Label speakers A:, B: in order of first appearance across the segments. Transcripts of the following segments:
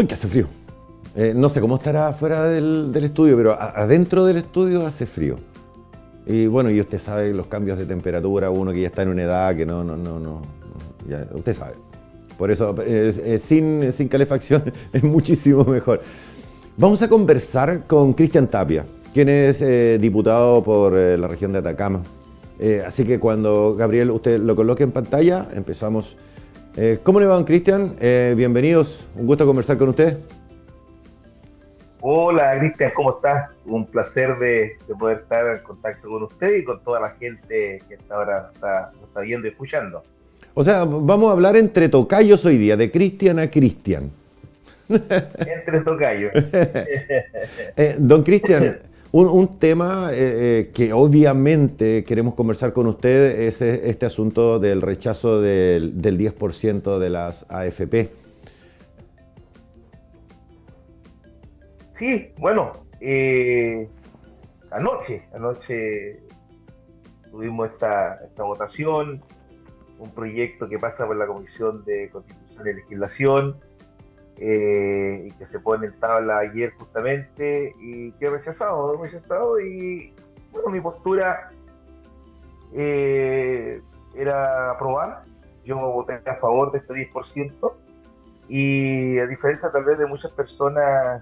A: ¡Uy, que hace frío! No sé cómo estará afuera del estudio, pero adentro del estudio hace frío. Y bueno, y usted sabe los cambios de temperatura, uno que ya está en una edad que no, ya, usted sabe. Por eso, sin calefacción es muchísimo mejor. Vamos a conversar con Cristian Tapia, quien es diputado por la región de Atacama. Así que cuando, Gabriel, usted lo coloque en pantalla, empezamos. ¿Cómo le va, don Cristian? Bienvenidos, un gusto conversar con usted.
B: Hola Cristian, ¿cómo estás? Un placer de poder estar en contacto con usted y con toda la gente que hasta ahora está viendo y escuchando.
A: O sea, vamos a hablar entre tocayos hoy día, de Cristian a Cristian.
B: Entre tocayos.
A: Don Cristian, un tema que obviamente queremos conversar con usted es este asunto del rechazo del 10% de las AFP.
B: Sí, bueno, anoche tuvimos esta votación, un proyecto que pasa por la Comisión de Constitución y Legislación, y que se pone en tabla ayer justamente y que rechazado y bueno, mi postura era aprobar. Yo voté a favor de este 10% y a diferencia tal vez de muchas personas,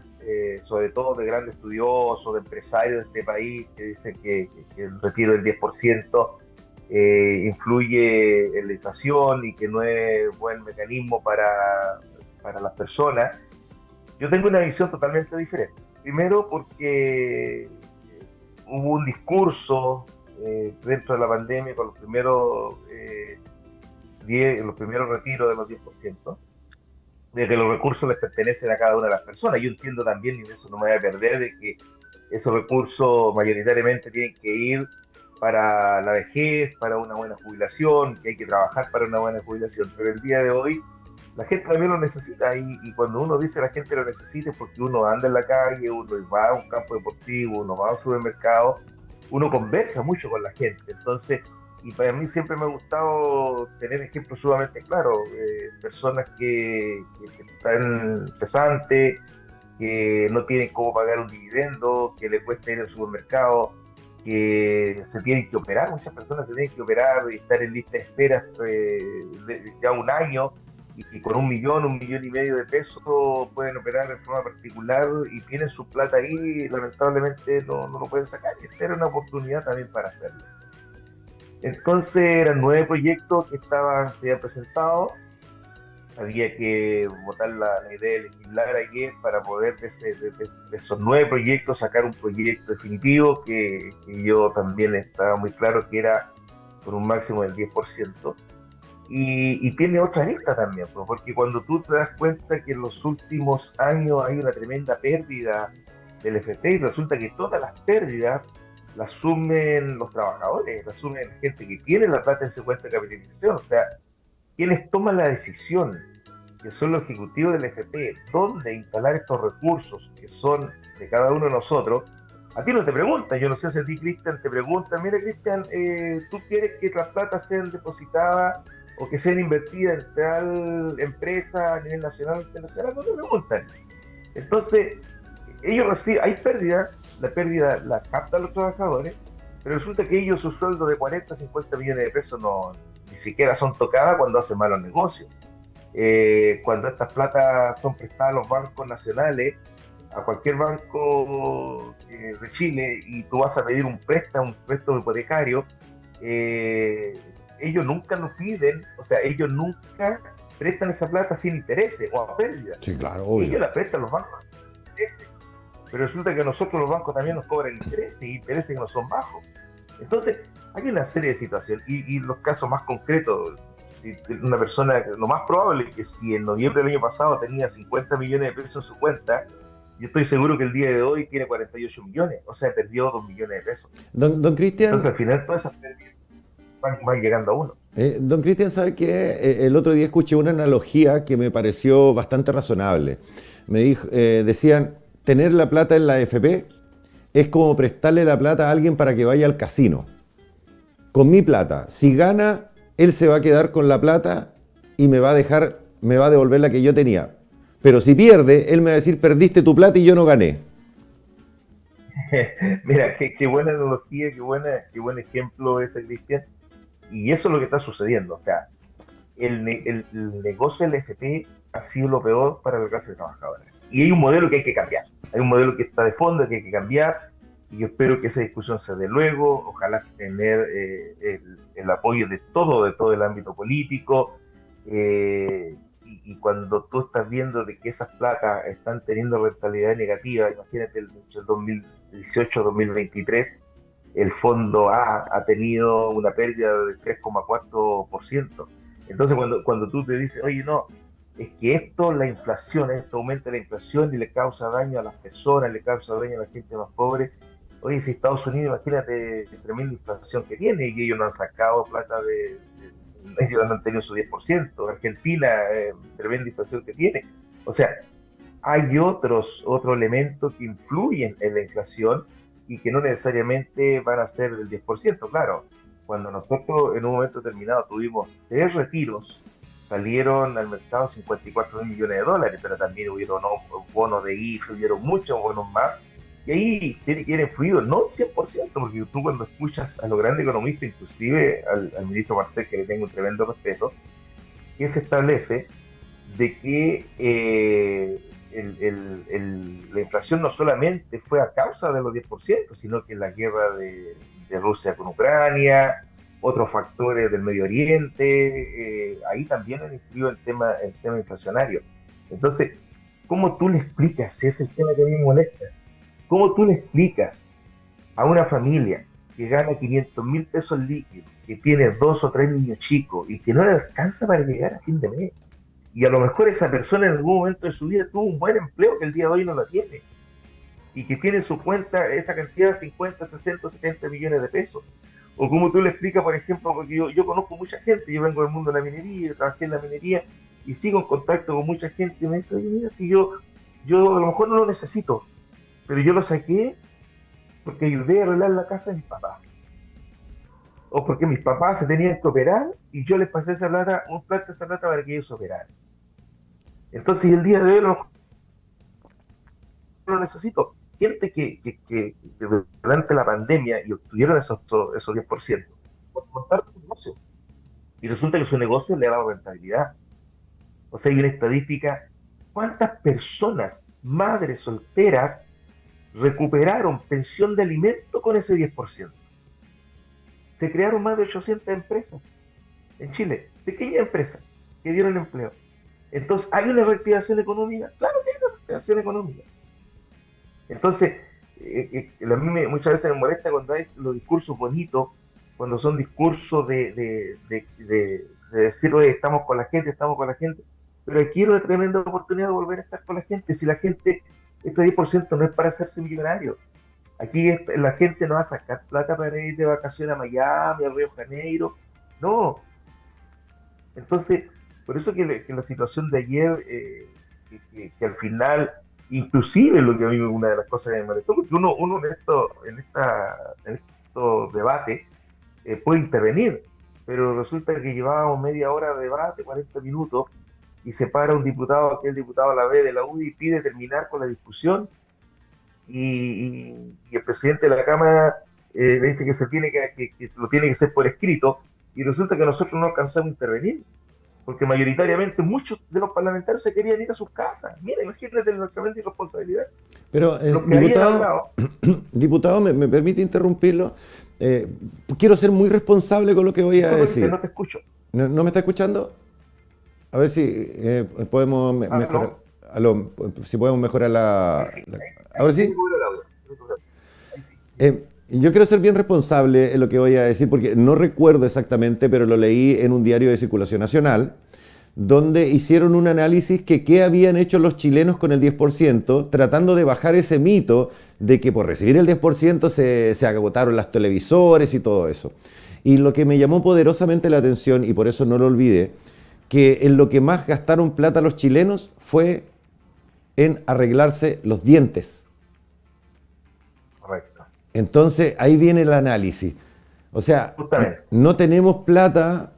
B: sobre todo de grandes estudiosos, de empresarios de este país, que dicen que el retiro del 10% influye en la inflación y que no es buen mecanismo para las personas, yo tengo una visión totalmente diferente. Primero porque hubo un discurso dentro de la pandemia con los primeros retiros de los 10%, de que los recursos les pertenecen a cada una de las personas. Yo entiendo también, y de eso no me voy a perder, de que esos recursos mayoritariamente tienen que ir para la vejez, para una buena jubilación, que hay que trabajar para una buena jubilación. Pero el día de hoy la gente también lo necesita y cuando uno dice la gente lo necesita es porque uno anda en la calle, uno va a un campo deportivo, uno va a un supermercado, uno conversa mucho con la gente. Entonces, y para mí siempre me ha gustado tener ejemplos sumamente claros, personas que están cesantes, que no tienen cómo pagar un dividendo, que le cuesta ir al supermercado, que se tienen que operar, muchas personas se tienen que operar y estar en lista de espera ya un año, y con un millón y medio de pesos pueden operar en forma particular y tienen su plata ahí, lamentablemente no lo pueden sacar. Y esta era una oportunidad también para hacerlo. Entonces eran 9 proyectos que se habían presentado. Había que votar la idea de legislar ayer para poder de esos 9 proyectos sacar un proyecto definitivo que yo también estaba muy claro que era con un máximo del 10%. Y tiene otra lista también, pues, porque cuando tú te das cuenta que en los últimos años hay una tremenda pérdida del FP y resulta que todas las pérdidas las asumen los trabajadores, las asumen gente que tiene la plata en su cuenta de capitalización, o sea, quienes toman la decisión, que son los ejecutivos del FP, dónde instalar estos recursos que son de cada uno de nosotros. A ti no te preguntan, yo no sé si a ti, Cristian, te preguntan, mira, Cristian, ¿tú quieres que las platas sean depositadas o que sean invertidas en tal empresa a nivel nacional o internacional? No te preguntan. Entonces, ellos reciben, hay pérdida, la pérdida la captan los trabajadores, pero resulta que ellos su sueldo de 40, 50 millones de pesos ni siquiera son tocadas cuando hacen malos negocios. Cuando estas platas son prestadas a los bancos nacionales, a cualquier banco de Chile, y tú vas a pedir un préstamo hipotecario, ellos nunca nos piden, o sea, ellos nunca prestan esa plata sin intereses o a pérdida.
A: Sí, claro, obvio.
B: Ellos la prestan los bancos sin intereses, pero resulta que a nosotros los bancos también nos cobran intereses, y intereses que no son bajos. Entonces, hay una serie de situaciones, y los casos más concretos, una persona, lo más probable es que si en noviembre del año pasado tenía 50 millones de pesos en su cuenta, yo estoy seguro que el día de hoy tiene 48 millones, o sea, perdió 2 millones de pesos.
A: Don
B: Entonces,
A: Cristian,
B: al final, todas esas pérdidas van llegando a uno.
A: don Cristian, ¿sabe qué? El otro día escuché una analogía que me pareció bastante razonable. Decían, tener la plata en la AFP es como prestarle la plata a alguien para que vaya al casino. Con mi plata, si gana, él se va a quedar con la plata y me va a devolver la que yo tenía. Pero si pierde, él me va a decir, perdiste tu plata y yo no gané.
B: Mira, qué buena analogía, qué buen ejemplo ese, Cristian. Y eso es lo que está sucediendo. O sea, el negocio del FP ha sido lo peor para la clase trabajadora. Y hay un modelo que hay que cambiar. Hay un modelo que está de fondo que hay que cambiar. Y yo espero que esa discusión se dé luego. Ojalá tener el apoyo de todo el ámbito político. Y cuando tú estás viendo de que esas placas están teniendo rentabilidad negativa, imagínate el 2018-2023, el fondo A ha tenido una pérdida del 3,4%. Entonces, cuando tú te dices, oye, no, es que esto, la inflación, esto aumenta la inflación y le causa daño a las personas, le causa daño a la gente más pobre. Oye, si Estados Unidos, imagínate la tremenda inflación que tiene y ellos no han sacado plata ellos no han tenido su 10%. Argentina, tremenda inflación que tiene. O sea, hay otros elementos que influyen en la inflación y que no necesariamente van a ser del 10%. Claro, cuando nosotros en un momento determinado tuvimos 3 retiros, salieron al mercado 54 mil millones de dólares, pero también hubieron bonos de IFE, hubieron muchos bonos más, y ahí tiene que ir influido, no 100%, porque tú cuando escuchas a los grandes economistas, inclusive al ministro Marcel, que le tengo un tremendo respeto, que se establece de que la inflación no solamente fue a causa de los 10%, sino que la guerra de Rusia con Ucrania, otros factores del Medio Oriente, ahí también han influido el tema inflacionario. Entonces, ¿cómo tú le explicas? Ese es el tema que a mí me molesta. ¿Cómo tú le explicas a una familia que gana 500.000 pesos líquidos, que tiene 2 o 3 niños chicos y que no le alcanza para llegar a fin de mes? Y a lo mejor esa persona en algún momento de su vida tuvo un buen empleo que el día de hoy no lo tiene. Y que tiene en su cuenta esa cantidad de 50, 60, 70 millones de pesos. O como tú le explicas, por ejemplo, porque yo conozco mucha gente, yo vengo del mundo de la minería, trabajé en la minería y sigo en contacto con mucha gente y me dice, oye, mira, si yo a lo mejor no lo necesito, pero yo lo saqué porque ayudé a arreglar la casa de mis papás. O porque mis papás se tenían que operar y yo les pasé esa plata, esa plata para que ellos se operaran. Entonces, el día de hoy no lo necesito. Gente que durante la pandemia y obtuvieron esos 10% por montar su negocio. Y resulta que su negocio le ha dado rentabilidad. O sea, hay una estadística, ¿cuántas personas, madres solteras, recuperaron pensión de alimento con ese 10%? Se crearon más de 800 empresas en Chile, pequeñas empresas que dieron empleo. Entonces, ¿hay una reactivación económica? Claro que hay una reactivación económica. Entonces, a mí muchas veces me molesta cuando hay los discursos bonitos, cuando son discursos de decir, oye, estamos con la gente, pero aquí hay una tremenda oportunidad de volver a estar con la gente. Si la gente, este 10% no es para hacerse millonario. Aquí la gente no va a sacar plata para ir de vacaciones a Miami, a Río de Janeiro. No. Entonces, por eso que la situación de ayer, que al final, inclusive lo que a mí una de las cosas que me molestó, porque uno en estos debates puede intervenir, pero resulta que llevábamos media hora de debate, 40 minutos, y se para un diputado, aquel diputado a la vez de la UDI, y pide terminar con la discusión, y el presidente de la Cámara le dice que lo tiene que hacer por escrito, y resulta que nosotros no alcanzamos a intervenir, porque mayoritariamente muchos de los parlamentarios se querían ir a sus casas. Mira, imagínate la tremenda irresponsabilidad.
A: Pero,
B: Los que habían
A: diputado,
B: hablado,
A: diputado, me permite interrumpirlo. Quiero ser muy responsable con lo que voy a decir.
B: no te escucho.
A: ¿No me está escuchando? A ver si podemos mejorar. Si podemos mejorar ¿ahora sí? Yo quiero ser bien responsable en lo que voy a decir, porque no recuerdo exactamente, pero lo leí en un diario de circulación nacional, donde hicieron un análisis que qué habían hecho los chilenos con el 10%, tratando de bajar ese mito de que por recibir el 10% se agotaron las televisores y todo eso. Y lo que me llamó poderosamente la atención, y por eso no lo olvidé, que en lo que más gastaron plata los chilenos fue en arreglarse los dientes.
B: Correcto.
A: Entonces ahí viene el análisis. O sea,
B: Justamente.
A: no tenemos plata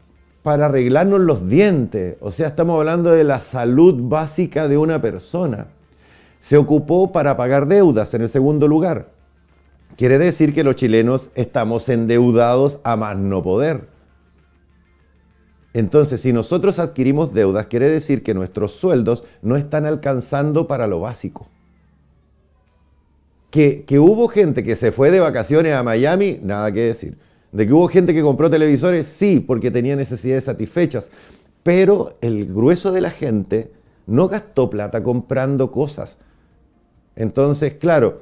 A: para arreglarnos los dientes. O sea, estamos hablando de la salud básica de una persona. Se ocupó para pagar deudas en el segundo lugar. Quiere decir que los chilenos estamos endeudados a más no poder. Entonces, si nosotros adquirimos deudas, quiere decir que nuestros sueldos no están alcanzando para lo básico. Que hubo gente que se fue de vacaciones a Miami, nada que decir. De que hubo gente que compró televisores, sí, porque tenía necesidades satisfechas. Pero el grueso de la gente no gastó plata comprando cosas. Entonces, claro,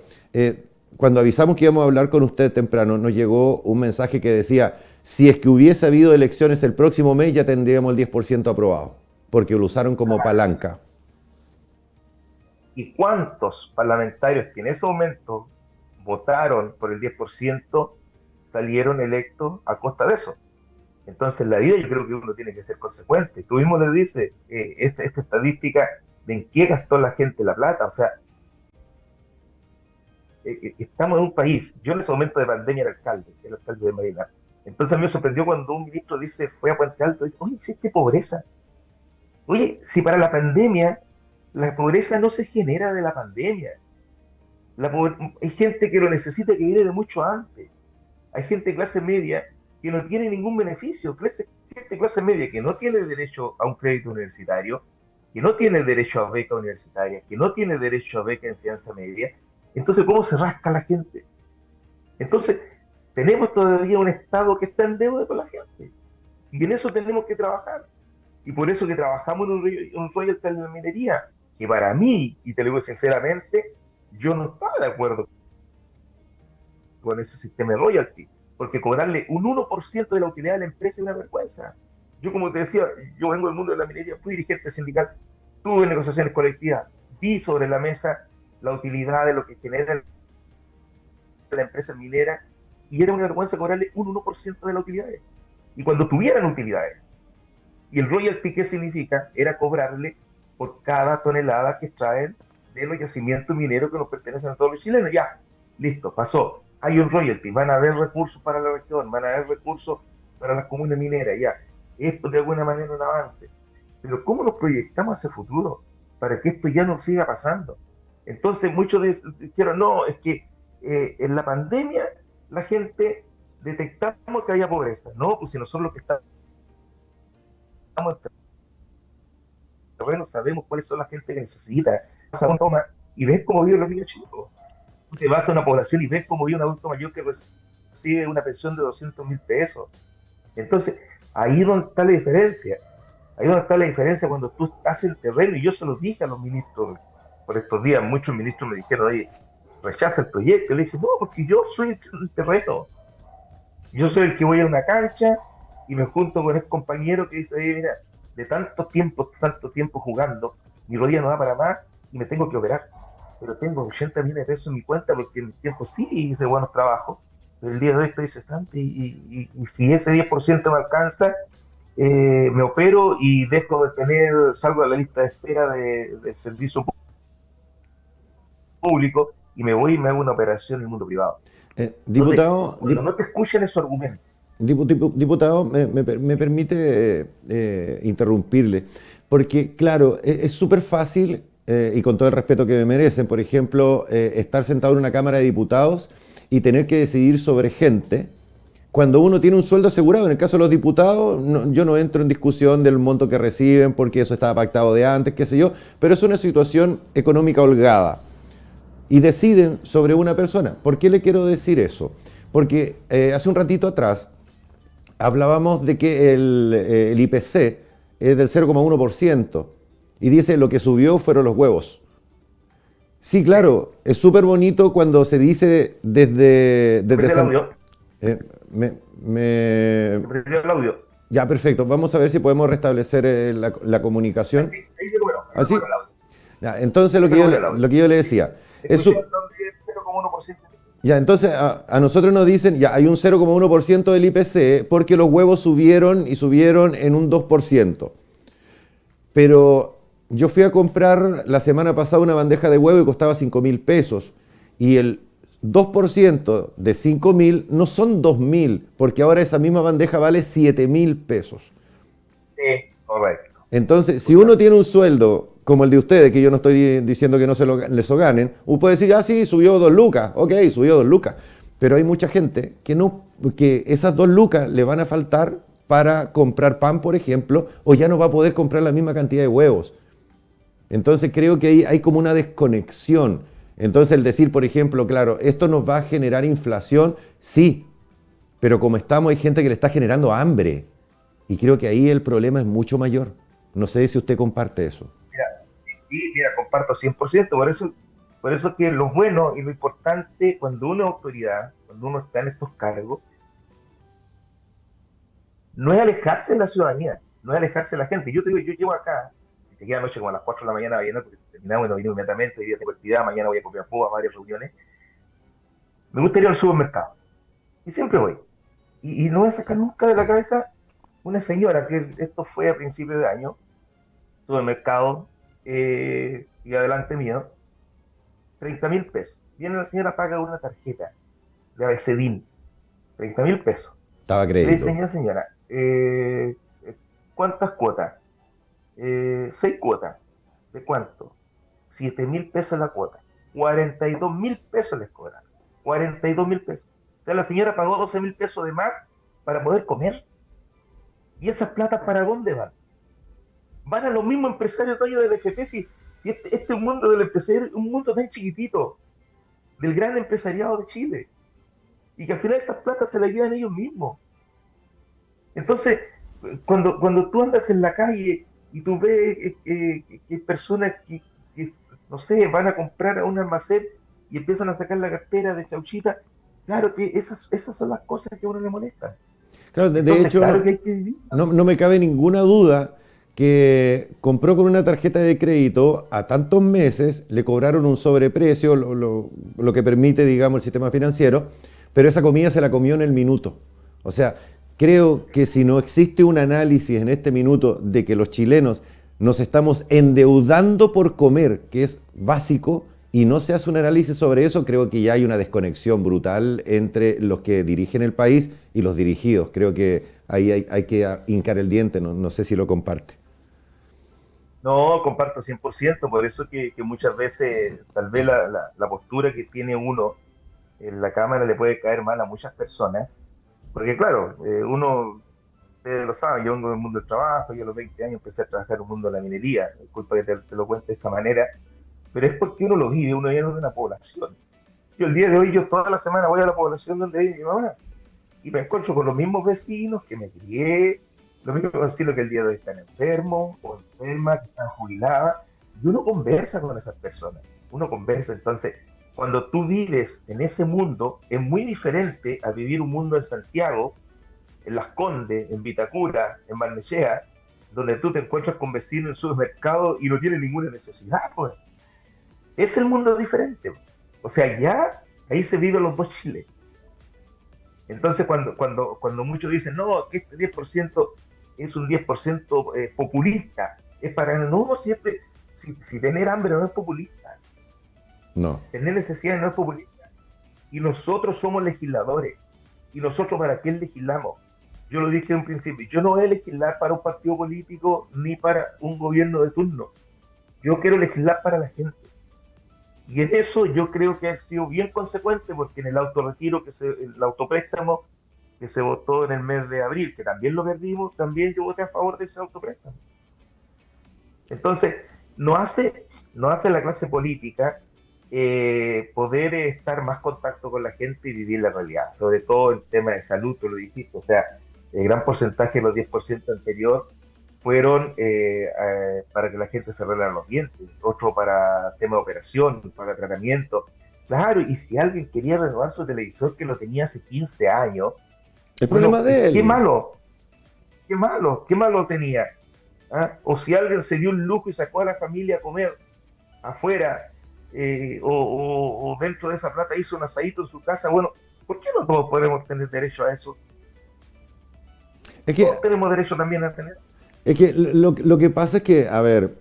A: cuando avisamos que íbamos a hablar con usted temprano, nos llegó un mensaje que decía, si es que hubiese habido elecciones el próximo mes, ya tendríamos el 10% aprobado, porque lo usaron como palanca.
B: ¿Y cuántos parlamentarios que en ese momento votaron por el 10% salieron electos a costa de eso? Entonces, en la vida yo creo que uno tiene que ser consecuente. Tú mismo le dices esta estadística de en qué gastó la gente la plata. O sea, estamos en un país. Yo en ese momento de pandemia era el alcalde de Marina. Entonces, a mí me sorprendió cuando un ministro dice, fue a Puente Alto, dice, oye, si es pobreza. Oye, si para la pandemia, la pobreza no se genera de la pandemia. Hay gente que lo necesita que viene de mucho antes. Hay gente de clase media que no tiene ningún beneficio. Gente de clase media que no tiene derecho a un crédito universitario, que no tiene derecho a beca universitaria, que no tiene derecho a beca de enseñanza media. Entonces, ¿cómo se rasca la gente? Entonces, tenemos todavía un Estado que está en deuda con la gente. Y en eso tenemos que trabajar. Y por eso que trabajamos en un royalty de la minería, que para mí, y te lo digo sinceramente, yo no estaba de acuerdo con ese sistema de royalty, porque cobrarle un 1% de la utilidad de la empresa es una vergüenza. Yo, como te decía, yo vengo del mundo de la minería, fui dirigente sindical, tuve negociaciones colectivas, vi sobre la mesa la utilidad de lo que genera la empresa minera, y era una vergüenza cobrarle un 1% de las utilidades. Y cuando tuvieran utilidades, y el royalty, ¿qué significa? Era cobrarle por cada tonelada que extraen de los yacimientos mineros que nos pertenecen a todos los chilenos. Ya, listo, pasó. Hay un royalty, van a haber recursos para la región, van a haber recursos para las comunas mineras, ya. Esto de alguna manera es un avance. Pero ¿cómo nos proyectamos hacia el futuro para que esto ya no siga pasando? Entonces muchos dijeron, no, es que en la pandemia la gente detectamos que había pobreza. No, pues si nosotros los que estamos en terreno sabemos cuáles son la gente que necesita. Vas a una toma y ves cómo viven los niños chicos. Tú te vas a una población y ves cómo vive un adulto mayor que recibe una pensión de 200.000 pesos. Entonces, ahí es donde está la diferencia. Ahí es donde está la diferencia cuando tú estás en terreno, y yo se lo dije a los ministros por estos días. Muchos ministros me dijeron, oye, rechaza el proyecto. Y le dije, no, porque yo soy el terreno. Yo soy el que voy a una cancha y me junto con el compañero que dice, mira, de tanto tiempo jugando, mi rodilla no da para más y me tengo que operar. Pero tengo 80 millones de pesos en mi cuenta porque en mi tiempo sí hice buenos trabajos. Pero el día de hoy estoy cesante y si ese 10% me alcanza, me opero y dejo de salgo de la lista de espera de servicio público y me voy y me hago una operación en el mundo privado.
A: Diputado,
B: cuando no te escuchan esos argumentos.
A: Diputado, me permite interrumpirle, porque claro, es súper fácil, y con todo el respeto que me merecen, por ejemplo, estar sentado en una Cámara de Diputados y tener que decidir sobre gente, cuando uno tiene un sueldo asegurado. En el caso de los diputados, yo no entro en discusión del monto que reciben, porque eso estaba pactado de antes, qué sé yo, pero es una situación económica holgada. Y deciden sobre una persona. ¿Por qué le quiero decir eso? Porque hace un ratito atrás hablábamos de que el IPC es del 0,1% y dice lo que subió fueron los huevos. Sí, claro, es súper bonito cuando se dice desde
B: me perdió el audio.
A: Ya, perfecto. Vamos a ver si podemos restablecer la comunicación. ¿Así? Entonces lo que yo le decía. Ya, entonces a nosotros nos dicen, ya hay un 0,1% del IPC porque los huevos subieron y subieron en un 2%. Pero yo fui a comprar la semana pasada una bandeja de huevo y costaba 5.000 pesos. Y el 2% de 5.000 no son 2.000, porque ahora esa misma bandeja vale 7.000 pesos.
B: Sí, correcto.
A: Entonces, si uno tiene un sueldo como el de ustedes, que yo no estoy diciendo que no les lo ganen, uno puede decir, ah, sí, subió 2 lucas, ok, subió 2 lucas. Pero hay mucha gente que esas 2 lucas le van a faltar para comprar pan, por ejemplo, o ya no va a poder comprar la misma cantidad de huevos. Entonces creo que hay como una desconexión. Entonces el decir, por ejemplo, claro, esto nos va a generar inflación, sí, pero como estamos hay gente que le está generando hambre. Y creo que ahí el problema es mucho mayor. No sé si usted comparte eso.
B: Mira, y mira, comparto 100%, por eso que lo bueno y lo importante cuando uno es autoridad, cuando uno está en estos cargos, no es alejarse de la ciudadanía, no es alejarse de la gente. Yo te digo, yo llego acá, y te queda noche como a las 4 de la mañana, viendo, porque terminamos y nos vinimos inmediatamente, hoy día tengo actividad, mañana voy a comer a varias reuniones. Me gusta ir al supermercado, y siempre voy. Y no voy a sacar nunca de la cabeza una señora, que esto fue a principios de año, supermercado, y adelante mío, 30.000 pesos. Viene la señora, paga una tarjeta de ABCDIN, 30.000 pesos.
A: Estaba a
B: Le dice,
A: crédito.
B: señora, ¿cuántas cuotas? 6 cuotas. ¿De cuánto? 7.000 pesos la cuota. 42.000 pesos les cobran. 42.000 pesos. O sea, la señora pagó 12.000 pesos de más para poder comer. ¿Y esas platas para dónde van? Van a los mismos empresarios dueños del FP. Si este mundo del empresario es un mundo tan chiquitito, del gran empresariado de Chile. Y que al final esas platas se las llevan ellos mismos. Entonces, cuando tú andas en la calle y tú ves que personas que, no sé, van a comprar a un almacén y empiezan a sacar la cartera de chauchita, claro que esas son las cosas que a uno le molestan.
A: Claro, de
B: Entonces, claro
A: hecho,
B: que hay que vivir.
A: no me cabe ninguna duda que compró con una tarjeta de crédito a tantos meses, le cobraron un sobreprecio, lo que permite, digamos, el sistema financiero, pero esa comida se la comió en el minuto. O sea, creo que si no existe un análisis en este minuto de que los chilenos nos estamos endeudando por comer, que es básico, y no se hace un análisis sobre eso, creo que ya hay una desconexión brutal entre los que dirigen el país y los dirigidos. Creo que ahí hay que hincar el diente, no sé si lo comparte.
B: No, comparto 100%, por eso que muchas veces tal vez la postura que tiene uno en la Cámara le puede caer mal a muchas personas, porque claro, uno, ustedes lo saben, yo vengo del mundo del trabajo, yo a los 20 años empecé a trabajar en el mundo de la minería, disculpa que te lo cuente de esa manera, pero es porque uno lo vive, uno viene de una población. Yo el día de hoy, yo toda la semana voy a la población donde vive mi mamá y me encuentro con los mismos vecinos que me crié, los mismos vecinos que el día de hoy están enfermos o enfermas, que están jubiladas, y uno conversa con esas personas, uno conversa. Entonces, cuando tú vives en ese mundo, es muy diferente a vivir un mundo en Santiago, en Las Condes, en Vitacura, en Barnechea, donde tú te encuentras con vecinos en el supermercado y no tienes ninguna necesidad, pues. Es el mundo diferente. O sea, ya ahí se viven los dos Chiles. Entonces, cuando muchos dicen, no, que este 10% es un 10% populista, es para no, si tener hambre no es populista,
A: No.
B: tener necesidad no es populista. Y nosotros somos legisladores. ¿Y nosotros para qué legislamos? Yo lo dije en un principio, yo no voy a legislar para un partido político ni para un gobierno de turno. Yo quiero legislar para la gente. Y en eso yo creo que ha sido bien consecuente, porque en el autorretiro, el autopréstamo que se votó en el mes de abril, que también lo perdimos, también yo voté a favor de ese autopréstamo. Entonces, no hace la clase política poder estar más contacto con la gente y vivir la realidad, sobre todo el tema de salud, tú lo dijiste, o sea, el gran porcentaje de los 10% anterior fueron para que la gente se arreglara los dientes, otro para tema de operación, para tratamiento. Claro, y si alguien quería renovar su televisor que lo tenía hace 15 años,
A: El
B: bueno,
A: problema de
B: qué
A: él.
B: malo, qué malo tenía. ¿Ah? O si alguien se dio un lujo y sacó a la familia a comer afuera, o dentro de esa plata hizo un asadito en su casa, bueno, ¿por qué no todos podemos tener derecho a eso?
A: Es que
B: Todos tenemos derecho también a tener.
A: Es que lo que pasa es que, a ver,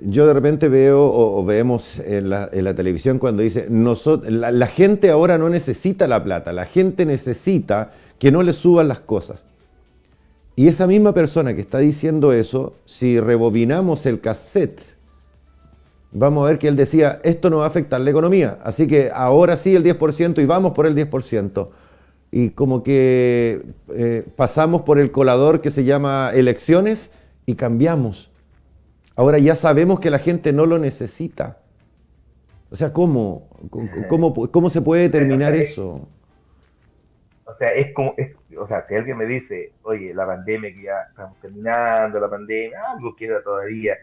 A: yo de repente veo o vemos en la televisión cuando dice, la gente ahora no necesita la plata, la gente necesita que no le suban las cosas. Y esa misma persona que está diciendo eso, si rebobinamos el cassette, vamos a ver que él decía, esto no va a afectar la economía, así que ahora sí el 10% y vamos por el 10%. Y como que pasamos por el colador que se llama elecciones y cambiamos. Ahora ya sabemos que la gente no lo necesita. O sea, ¿cómo se puede
B: O
A: determinar
B: sea,
A: eso?
B: es como, o sea, si alguien me dice, oye, la pandemia que ya estamos terminando, la pandemia, algo queda todavía,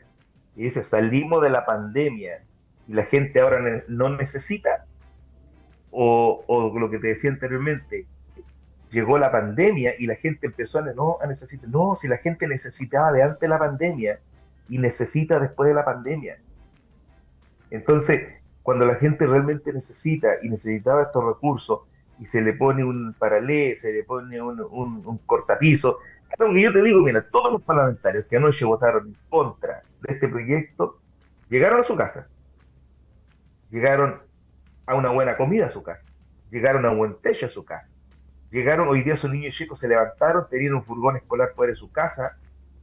B: y dice, salimos de la pandemia y la gente ahora no necesita, o lo que te decía anteriormente, llegó la pandemia y la gente empezó a necesitar, no, si la gente necesitaba de antes de la pandemia y necesita después de la pandemia. Entonces, cuando la gente realmente necesita y necesitaba estos recursos y se le pone un paralé, se le pone un cortapiso, aunque yo te digo, mira, todos los parlamentarios que anoche votaron en contra de este proyecto llegaron a su casa, llegaron a una buena comida a su casa, llegaron a un buen techo a su casa, llegaron, hoy día sus niños chicos se levantaron, tenían un furgón escolar fuera de su casa,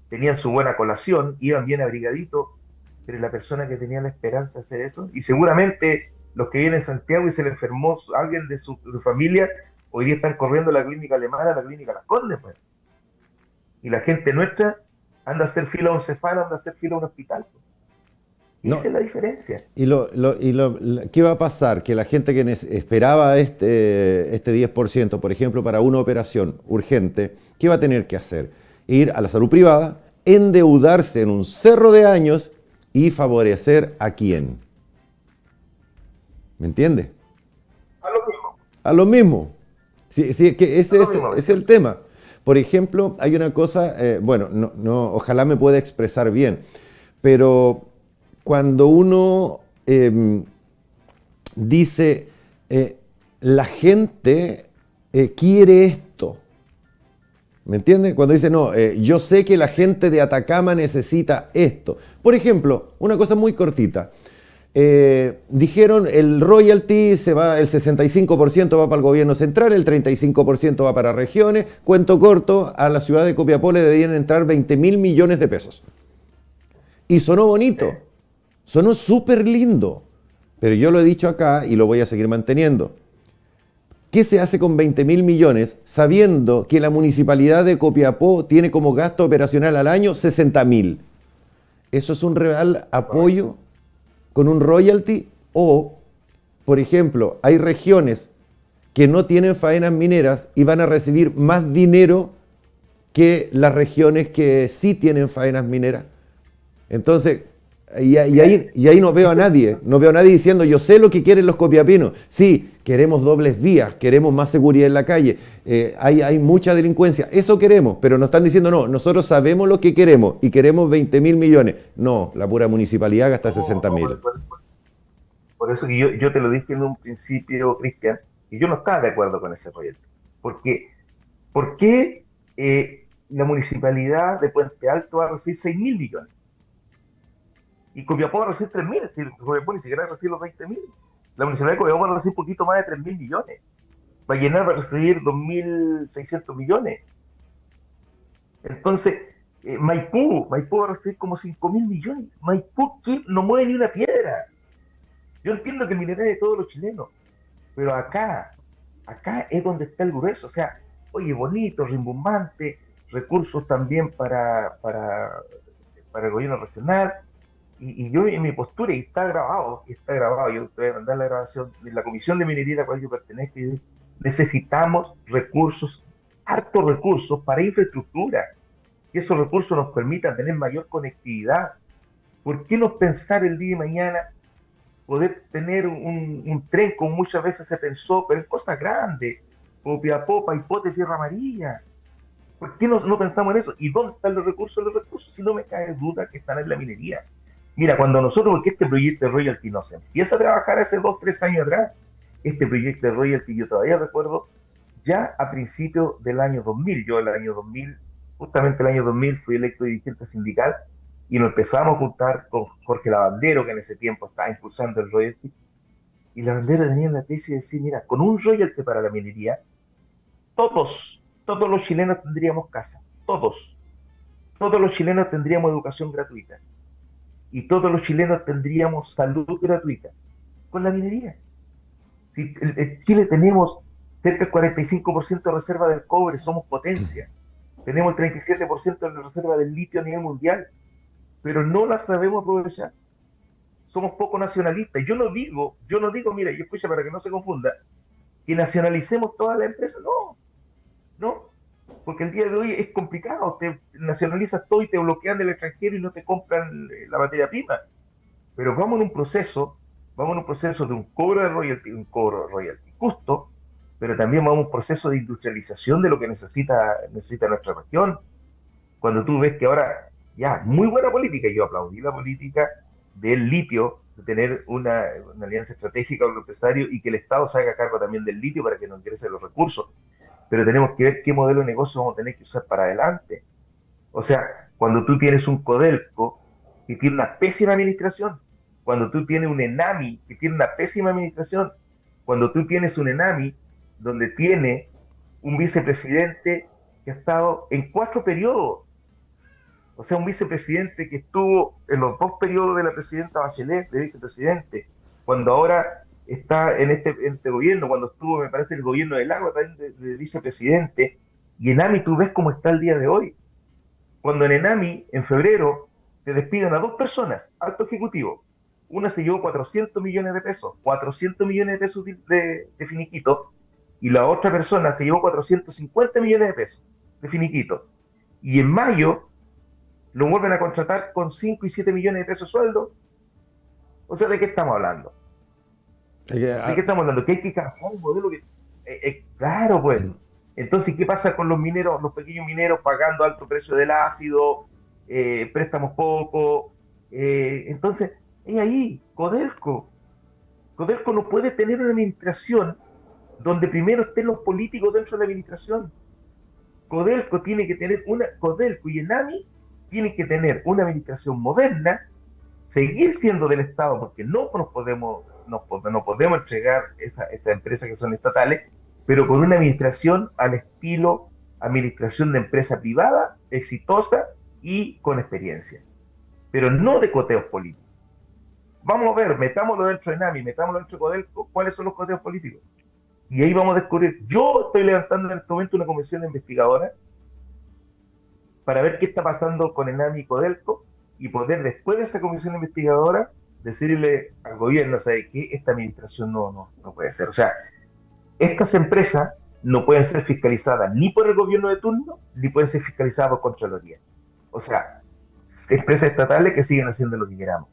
B: tenían su buena colación, iban bien abrigaditos, pero la persona que tenía la esperanza de hacer eso, y seguramente los que vienen a Santiago y se le enfermó alguien de su familia, hoy día están corriendo a la clínica alemana, a la clínica Las Condes, pues. Y la gente nuestra anda a hacer fila a un cefalo, anda a hacer fila a un hospital, pues. Y esa
A: No,
B: es la diferencia.
A: ¿qué va a pasar? Que la gente que esperaba este 10%, por ejemplo, para una operación urgente, ¿qué va a tener que hacer? Ir a la salud privada, endeudarse en un cerro de años y favorecer a quién. ¿Me entiende?
B: A lo mismo,
A: A lo mismo. Sí, sí, que
B: a
A: ese
B: lo mismo,
A: es el tema. Por ejemplo, hay una cosa, bueno, ojalá me pueda expresar bien, pero cuando uno dice, la gente quiere esto, ¿me entiendes? Cuando dice, no, yo sé que la gente de Atacama necesita esto. Por ejemplo, una cosa muy cortita. Dijeron el royalty se va, el 65% va para el gobierno central, el 35% va para regiones. Cuento corto, a la ciudad de Copiapó le debían entrar 20.000 millones de pesos. Y sonó
B: sí.
A: bonito, sonó súper lindo. Pero yo lo he dicho acá y lo voy a seguir manteniendo. ¿Qué se hace con 20.000 millones sabiendo que la municipalidad de Copiapó tiene como gasto operacional al año 60.000? ¿Eso es un real
B: Correcto.
A: apoyo con un royalty? O, por ejemplo, hay regiones que no tienen faenas mineras y van a recibir más dinero que las regiones que sí tienen faenas mineras. Entonces,
B: Mira,
A: y ahí no veo a nadie, no veo a nadie diciendo, yo sé lo que quieren los copiapinos. Sí, queremos dobles vías, queremos más seguridad en la calle, hay mucha delincuencia, eso queremos, pero nos están diciendo, no, nosotros sabemos lo que queremos y queremos 20.000 millones. No, la pura municipalidad gasta
B: no,
A: 60.000.
B: por eso que yo te lo dije en un principio, Cristian, y yo no estaba de acuerdo con ese proyecto. Porque, ¿por qué la municipalidad de Puente Alto va a recibir 6.000 millones? Y Copiapó va a recibir 3.000, es decir, Copiapó ni siquiera recibe los 20.000. La municipalidad de Copiapó va a recibir un poquito más de 3.000 millones. Vallenar va a recibir 2.600 millones. Entonces, Maipú va a recibir como 5.000 millones. Maipú que no mueve ni una piedra. Yo entiendo que el mineral es de todos los chilenos, pero acá es donde está el grueso. O sea, oye, bonito, rimbombante, recursos también para el gobierno regional. Y yo en mi postura, y está grabado, yo te voy a mandar la grabación de la Comisión de Minería a la cual yo pertenezco, y necesitamos recursos, hartos recursos para infraestructura, que esos recursos nos permitan tener mayor conectividad. ¿Por qué no pensar el día de mañana poder tener un tren como muchas veces se pensó, pero en cosas grandes, Copiapó, Paipote, Tierra Amarilla? ¿Por qué no pensamos en eso? ¿Y dónde están los recursos? Los recursos, si no me cae duda, que están en la minería. Mira, cuando nosotros, porque este proyecto de royalty no se empieza a trabajar hace 2, 3 años atrás, este proyecto de royalty yo todavía recuerdo, ya a principios del año 2000, yo el año 2000, justamente el año 2000 fui electo dirigente sindical y nos empezamos a juntar con Jorge Lavandero, que en ese tiempo estaba impulsando el royalty, y Lavandero tenía la tesis de decir, mira, con un royalty para la minería, todos los chilenos tendríamos casa. todos los chilenos tendríamos educación gratuita y todos los chilenos tendríamos salud gratuita con la minería. Si en Chile tenemos cerca del 45% de reserva del cobre, somos potencia. Tenemos el 37% de la reserva del litio a nivel mundial, pero no la sabemos aprovechar. Somos poco nacionalistas. Yo no digo, mira, y escucha para que no se confunda, que nacionalicemos toda la empresa. No, no, porque el día de hoy es complicado. Te nacionalizas todo y te bloquean del extranjero y no te compran la materia prima. Pero vamos en un proceso de un cobro de royalty justo, pero también vamos en un proceso de industrialización de lo que necesita nuestra región. Cuando tú ves que ahora, ya, muy buena política, yo aplaudí la política del litio, de tener una alianza estratégica con los empresarios y que el Estado se haga cargo también del litio para que nos ingresen los recursos. Pero tenemos que ver qué modelo de negocio vamos a tener que usar para adelante. O sea, cuando tú tienes un Codelco que tiene una pésima administración, cuando tú tienes un Enami que tiene una pésima administración, cuando tú tienes un Enami donde tiene un vicepresidente que ha estado en 4 periodos, o sea, un vicepresidente que estuvo en los 2 periodos de la presidenta Bachelet de vicepresidente, cuando ahora está en este gobierno, cuando estuvo, me parece, el gobierno del agua también de vicepresidente, y Enami tú ves cómo está el día de hoy. Cuando en Enami, en febrero, te despiden a 2 personas, alto ejecutivo. Una se llevó 400 millones de pesos, 400 millones de pesos de finiquito, y la otra persona se llevó 450 millones de pesos de finiquito. Y en mayo lo vuelven a contratar con 5 y 7 millones de pesos de sueldo. O sea, ¿de qué estamos hablando? ¿De qué estamos hablando? Que hay que cambiar un modelo que... claro, pues. Entonces, ¿qué pasa con los mineros, los pequeños mineros pagando alto precio del ácido, préstamos poco? Entonces, es ahí, Codelco. Codelco no puede tener una administración donde primero estén los políticos dentro de la administración. Codelco y Enami tienen que tener una administración moderna, seguir siendo del Estado, porque no podemos entregar esa empresas que son estatales, pero con una administración al estilo administración de empresa privada, exitosa y con experiencia, pero no de coteos políticos. Vamos a ver, metámoslo dentro de NAMI, metámoslo dentro de Codelco, cuáles son los coteos políticos. Y ahí vamos a descubrir. Yo estoy levantando en este momento una comisión investigadora para ver qué está pasando con Enami y Codelco y poder, después de esa comisión investigadora, decirle al gobierno, ¿sabe qué? Esta administración no puede ser. O sea, estas empresas no pueden ser fiscalizadas ni por el gobierno de turno, ni pueden ser fiscalizadas por Contraloría. O sea, empresas estatales que siguen haciendo lo que queramos.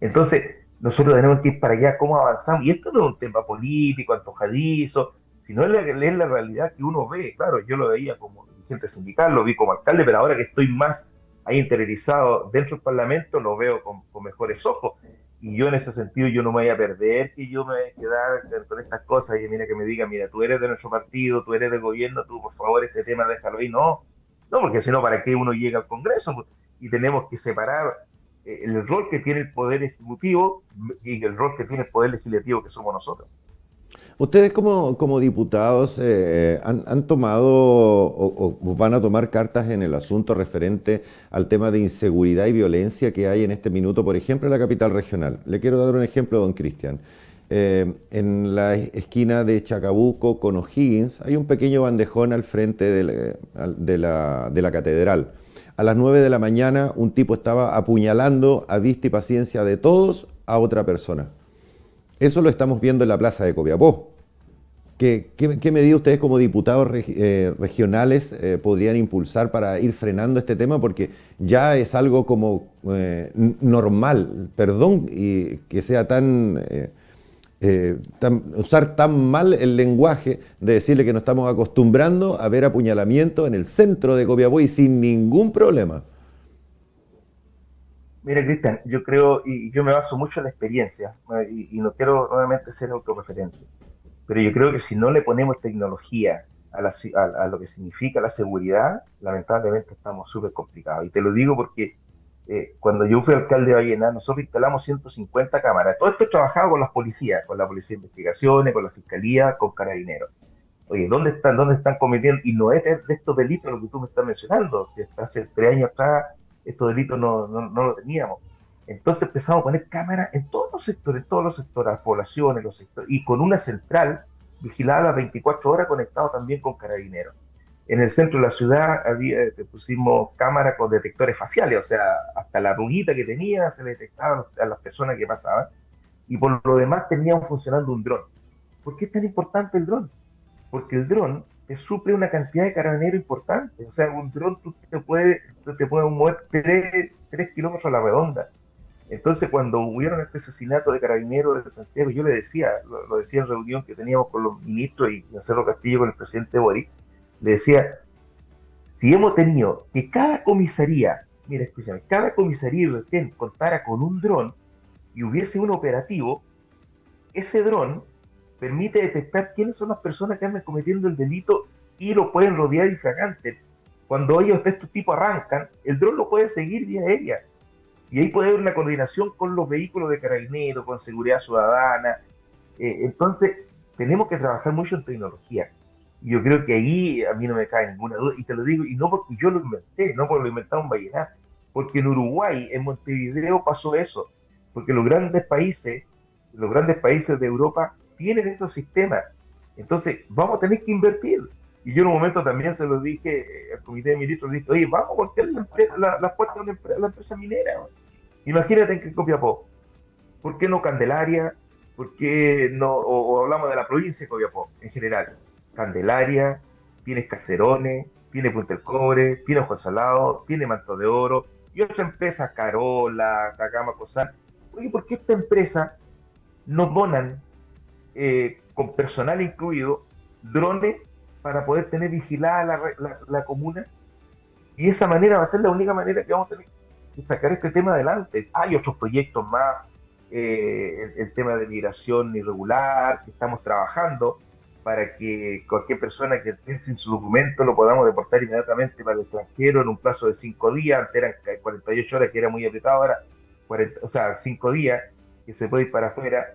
B: Entonces, nosotros tenemos que ir para allá, cómo avanzamos. Y esto no es un tema político, antojadizo, sino es la realidad que uno ve. Claro, yo lo veía como dirigente sindical, lo vi como alcalde, pero ahora que estoy más ahí interiorizado dentro del Parlamento, lo veo con mejores ojos. Y yo en ese sentido, yo no me voy a perder, que yo me voy a quedar con estas cosas y mira que me diga, mira, tú eres de nuestro partido, tú eres del gobierno, tú por favor este tema déjalo ahí. No, porque si no, ¿para qué uno llega al Congreso? Y tenemos que separar el rol que tiene el Poder Ejecutivo y el rol que tiene el Poder Legislativo, que somos nosotros.
A: Ustedes como diputados han tomado o van a tomar cartas en el asunto referente al tema de inseguridad y violencia que hay en este minuto, por ejemplo, en la capital regional. Le quiero dar un ejemplo, don Cristian. En la esquina de Chacabuco con O'Higgins hay un pequeño bandejón al frente de la catedral. A las 9 de la mañana un tipo estaba apuñalando a vista y paciencia de todos a otra persona. Eso lo estamos viendo en la plaza de Copiapó. ¿Qué medidas ustedes como diputados regionales podrían impulsar para ir frenando este tema? Porque ya es algo como normal, perdón, y que sea usar tan mal el lenguaje de decirle que nos estamos acostumbrando a ver apuñalamiento en el centro de Copiapó y sin ningún problema.
B: Mira, Cristian, yo creo, y yo me baso mucho en la experiencia, y no quiero nuevamente ser autorreferente, pero yo creo que si no le ponemos tecnología a lo que significa la seguridad, lamentablemente estamos súper complicados. Y te lo digo porque cuando yo fui alcalde de Vallenar, nosotros instalamos 150 cámaras. Todo esto trabajaba con las policías, con la Policía de Investigaciones, con la Fiscalía, con Carabineros. Oye, dónde están cometiendo? Y no es de estos delitos lo que tú me estás mencionando. Si hasta hace 3 años atrás estos delitos no lo teníamos. Entonces empezamos a poner cámaras en todos los sectores, las poblaciones, los sectores, y con una central vigilada las 24 horas conectado también con carabineros. En el centro de la ciudad pusimos cámaras con detectores faciales, o sea, hasta la arruguita que tenía se le detectaba a las personas que pasaban, y por lo demás teníamos funcionando un dron. ¿Por qué es tan importante el dron? Porque el dron te suple una cantidad de carabineros importante. O sea, un dron tú te puedes mover 3 kilómetros a la redonda. Entonces, cuando hubieron este asesinato de carabineros de Santiago, yo le decía, lo decía en reunión que teníamos con los ministros y en Cerro Castillo con el presidente Boric, le decía, si hemos tenido que cada comisaría, mira, escúchame, cada comisaría y retén contara con un dron y hubiese un operativo, ese dron permite detectar quiénes son las personas que andan cometiendo el delito y lo pueden rodear infragante. Cuando ellos, estos tipos arrancan, el dron lo puede seguir vía aérea. Y ahí puede haber una coordinación con los vehículos de carabineros, con seguridad ciudadana. Entonces, tenemos que trabajar mucho en tecnología. Y yo creo que ahí a mí no me cae ninguna duda. Y te lo digo, y no porque yo lo inventé, no porque lo inventó un Vallenar, porque en Uruguay, en Montevideo pasó eso. Porque los grandes países de Europa tienen esos sistemas. Entonces, vamos a tener que invertir. Y yo en un momento también se lo dije al comité de ministros, le dije, oye, vamos a voltear las puertas de la empresa minera. Imagínate en Copiapó. ¿Por qué no Candelaria? ¿Por qué no? O hablamos de la provincia de Copiapó en general. Candelaria, tienes Caserones, tiene Punta del Cobre, tiene Ojo Salado, tiene Manto de Oro, y otra empresa, Carola, Cagama, Cosal. Oye, ¿por qué esta empresa nos donan, con personal incluido, drones para poder tener vigilada la comuna? Y esa manera va a ser la única manera que vamos a tener que sacar este tema adelante. Hay otros proyectos más, el tema de migración irregular, que estamos trabajando para que cualquier persona que esté sin su documento lo podamos deportar inmediatamente para el extranjero en un plazo de 5 días. Antes eran 48 horas, que era muy apretado, ahora 40, o sea, 5 días que se puede ir para afuera.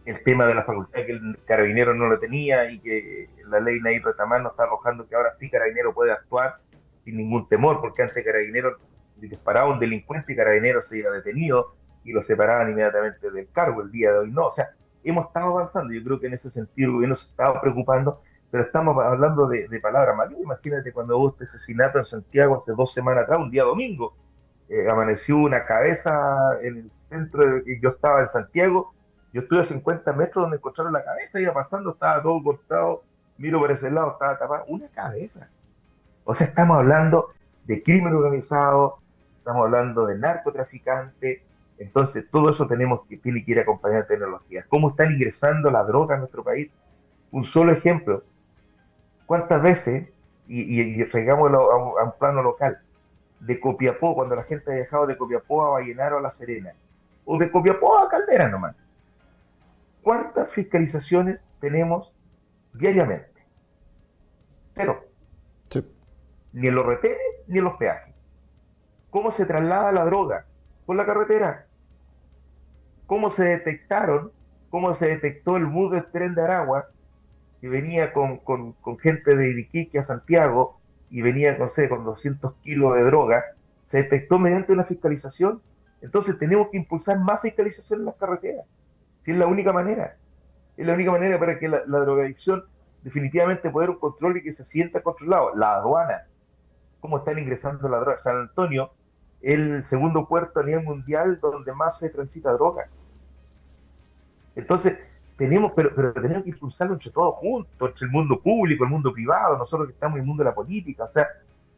B: El tema de la facultad que el carabinero no lo tenía y que la ley Nair Retamar nos está arrojando que ahora sí carabinero puede actuar sin ningún temor, porque antes carabinero disparaba a un delincuente y carabinero se iba detenido y lo separaban inmediatamente del cargo. El día de hoy no. O sea, hemos estado avanzando. Yo creo que en ese sentido el gobierno se estaba preocupando, pero estamos hablando de palabras mayores. Imagínate cuando hubo este asesinato en Santiago hace 2 semanas atrás, un día domingo. Amaneció una cabeza en el centro de que yo estaba en Santiago. Yo estuve a 50 metros donde encontraron la cabeza, iba pasando, estaba todo cortado, miro por ese lado, estaba tapada, una cabeza. O sea, estamos hablando de crimen organizado, estamos hablando de narcotraficantes. Entonces todo eso tiene que ir acompañado de tecnología. ¿Cómo están ingresando la droga a nuestro país? Un solo ejemplo. ¿Cuántas veces, y traigámoslo a un plano local, de Copiapó, cuando la gente ha viajado de Copiapó a Vallenar o a La Serena, o de Copiapó a Caldera nomás, cuántas fiscalizaciones tenemos diariamente? Cero.
A: Sí.
B: Ni en los retenes ni en los peajes. ¿Cómo se traslada la droga? Por la carretera. ¿Cómo se detectó el bus del tren de Aragua que venía con gente de Iquique a Santiago y venía, no sé, con 200 kilos de droga? Se detectó mediante una fiscalización. Entonces tenemos que impulsar más fiscalización en las carreteras. Si es la única manera. Es la única manera para que la drogadicción definitivamente pueda haber un control y que se sienta controlado. La aduana, cómo están ingresando la droga. San Antonio, el segundo puerto a nivel mundial donde más se transita droga. Entonces, pero tenemos que impulsarlo entre todos juntos, entre el mundo público, el mundo privado, nosotros que estamos en el mundo de la política. O sea,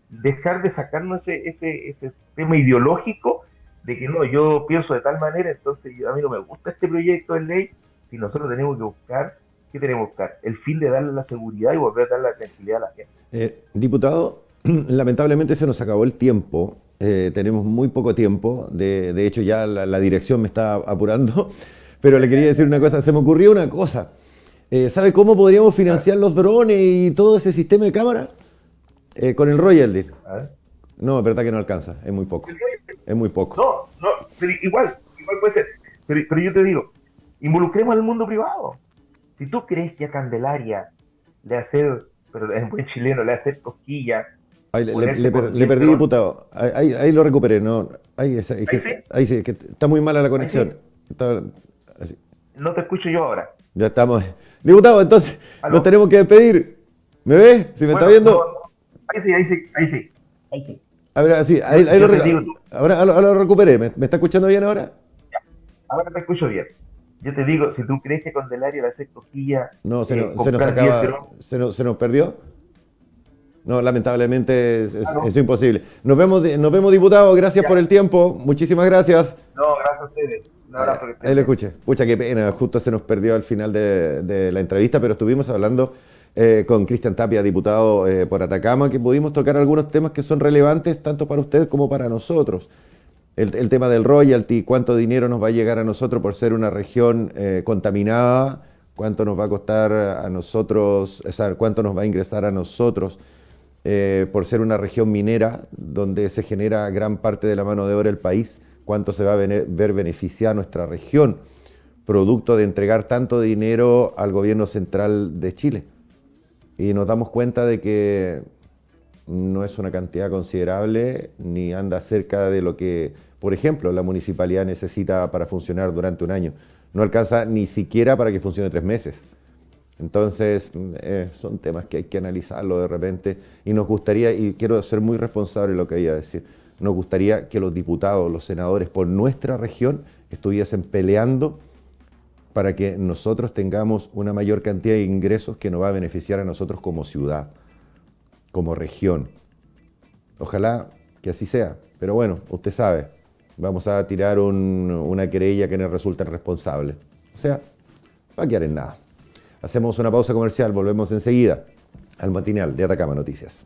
B: dejar de sacarnos ese tema ideológico de que no, yo pienso de tal manera, entonces a mí no me gusta este proyecto de ley. Si nosotros tenemos que buscar, ¿qué tenemos que buscar? El fin de darle la seguridad y volver a darle la tranquilidad a la gente.
A: Diputado, lamentablemente se nos acabó el tiempo. Tenemos muy poco tiempo. De hecho, ya la dirección me está apurando. Pero le quería decir una cosa. Se me ocurrió una cosa. ¿Sabe cómo podríamos financiar los drones y todo ese sistema de cámara? Con el royalty. No, es verdad que no alcanza. Es muy poco. Es muy poco.
B: No, pero igual puede ser. Pero yo te digo, involucremos al mundo privado. Si tú crees que a Candelaria le hacer, pero en buen chileno, le hacer cosquilla,
A: Ahí
B: ponerse
A: le perdí,
B: condescentrón.
A: diputado. Ahí lo recuperé. No,
B: Ahí sí,
A: ahí sí, que está muy mala la
B: ahí sí,
A: conexión. Así.
B: no te escucho yo ahora.
A: Ya estamos. Diputado, entonces nos
B: ¿Aló?
A: tenemos que despedir. ¿Me ve? ¿Si me está
B: Bueno, no,
A: viendo?
B: ahí sí, ahí sí, ahí sí, ahí sí.
A: A ver, así, ahí
B: Yo te digo,
A: ahora lo recuperé. ¿Me está escuchando bien ahora?
B: ahora te escucho bien. Yo te digo, si tú crees que con Delario le haces cosquilla,
A: No, se nos
B: comprar 10
A: acaba,
B: drones,
A: se nos perdió. No, lamentablemente
B: claro.
A: es imposible. Nos vemos, diputado. Gracias
B: Ya.
A: por el tiempo. Muchísimas gracias.
B: No, gracias a ustedes. Un abrazo que
A: Ahí
B: estén
A: lo
B: bien.
A: escuché. Pucha, qué pena. Justo se nos perdió al final de la entrevista, pero estuvimos hablando con Cristian Tapia, diputado por Atacama, que pudimos tocar algunos temas que son relevantes tanto para usted como para nosotros. El tema del royalty, cuánto dinero nos va a llegar a nosotros por ser una región contaminada, cuánto nos va a costar a nosotros, o sea, cuánto nos va a ingresar a nosotros por ser una región minera donde se genera gran parte de la mano de obra del país, cuánto se va a ver beneficiada nuestra región, producto de entregar tanto dinero al gobierno central de Chile. Y nos damos cuenta de que no es una cantidad considerable ni anda cerca de lo que, por ejemplo, la municipalidad necesita para funcionar durante un año. No alcanza ni siquiera para que funcione 3 meses. Entonces, son temas que hay que analizarlo de repente y nos gustaría, y quiero ser muy responsable en lo que voy a decir, nos gustaría que los diputados, los senadores por nuestra región estuviesen peleando para que nosotros tengamos una mayor cantidad de ingresos que nos va a beneficiar a nosotros como ciudad, como región. Ojalá que así sea, pero bueno, usted sabe, vamos a tirar una querella que nos resulte responsable. O sea, va a quedar en nada. Hacemos una pausa comercial, volvemos enseguida al matinal de Atacama Noticias.